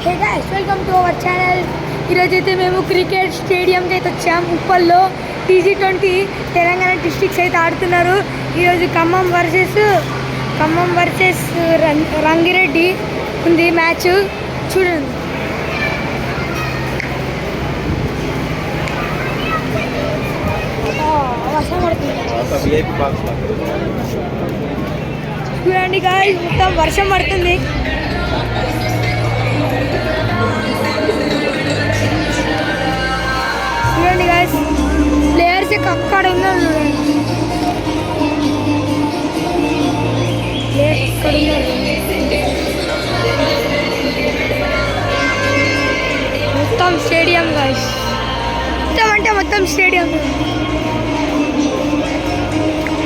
Hey guys welcome to our channel. ఈరోజైతే మేము cricket స్టేడియంకి అయితే వచ్చాము. ఉప్పల్లో TG20 తెలంగాణ డిస్ట్రిక్ట్స్ అయితే ఆడుతున్నారు. ఈరోజు ఖమ్మం వర్సెస్ రంగిరెడ్డి ఉంది మ్యాచ్. చూడండి. వర్షం పడుతుంది చూడండి గాయ్స్, మొత్తం వర్షం పడుతుంది. చూడండి గాయ్స్, ప్లేయర్స్ అక్కడ ఉన్నారు. మొత్తం స్టేడియం గాయ్స్, మొత్తం స్టేడియం.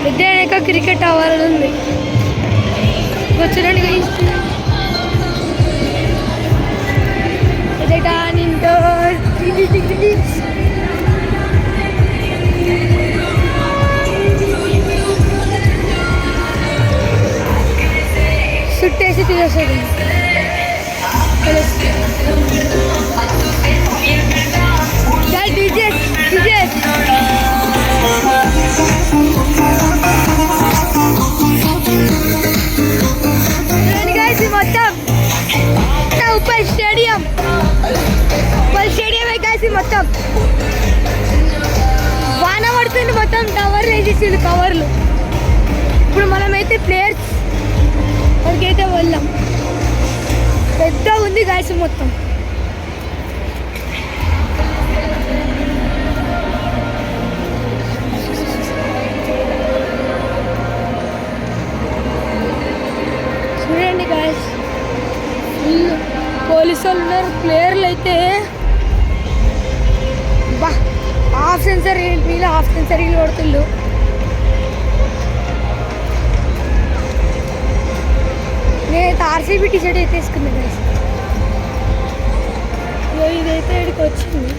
పెద్ద క్రికెట్ టవర్ ఉంది. చూడండి గాయ్స్, చుట్టేసి తీసేసాడు. మొత్తం ఉప్పల్ స్టేడియం మొత్తం వాన పడుతుంది. మొత్తం టవర్లు వేసేసింది, కవర్లు. ఇప్పుడు మనమైతే ప్లేయర్స్ వరకైతే వెళ్ళాం. పెద్ద ఉంది గాయస్ మొత్తం. చూడండి గాయస్, పోలీసు వాళ్ళు ఉన్నారు. ప్లేయర్లు అయితే హాఫ్ సెంచరీలు కొడుతుండ్రు. నేనైతే RCB టీషర్ట్ అయితే వేసుకున్నాను గాయస్. ఇదైతే ఇక్కడికి వచ్చింది.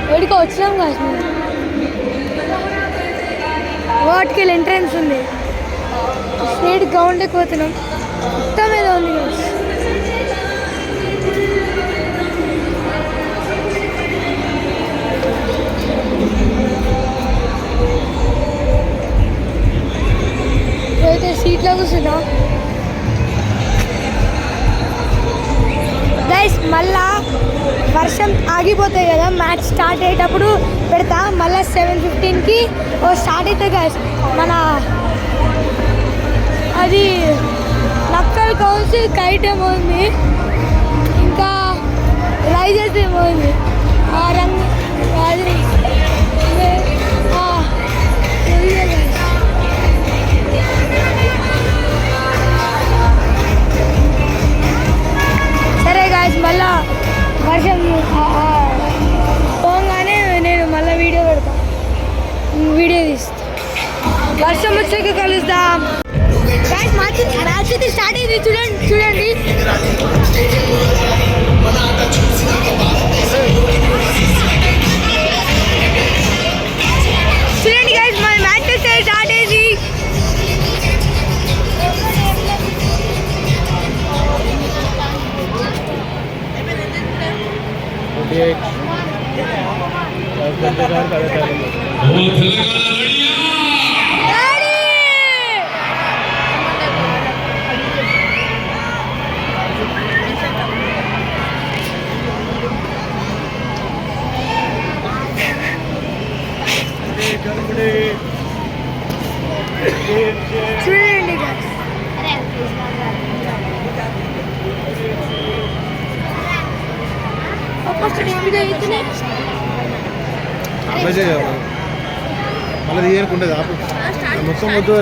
ఇక్కడికి వచ్చినాం గాయస్. వాటికి ఎంట్రన్స్ ఉంది. స్ట్రేట్ గ్రౌండ్కి పోతున్నాం. మొత్తం ఏదో ఉంది గాయస్. అయితే సీట్లో కూర్చున్నా గైస్. మళ్ళా వర్షం ఆగిపోతాయి కదా, మ్యాచ్ స్టార్ట్ అయ్యేటప్పుడు పెడతా. మళ్ళీ 7:15కి స్టార్ట్ అవుతుంది గైస్. మన అది నక్కల్ కౌన్సి కైట్ ఏమో ఉంది, ఇంకా రైజర్స్ ఏమో ఉంది. సరే గాయస్, మళ్ళా వర్షం పోగానే నేను మళ్ళీ వీడియో తీస్తా. వర్షం వచ్చాక కలుద్దాం గాయస్. మ్యాచ్ అయితే స్టార్ట్ అయింది. చూడండి చూడండి గాయస్, మన మ్యాచ్ అయితే స్టార్ట్ అయింది. చూడండి మళ్ళీ తీయకుండేది మొత్తం వద్దు.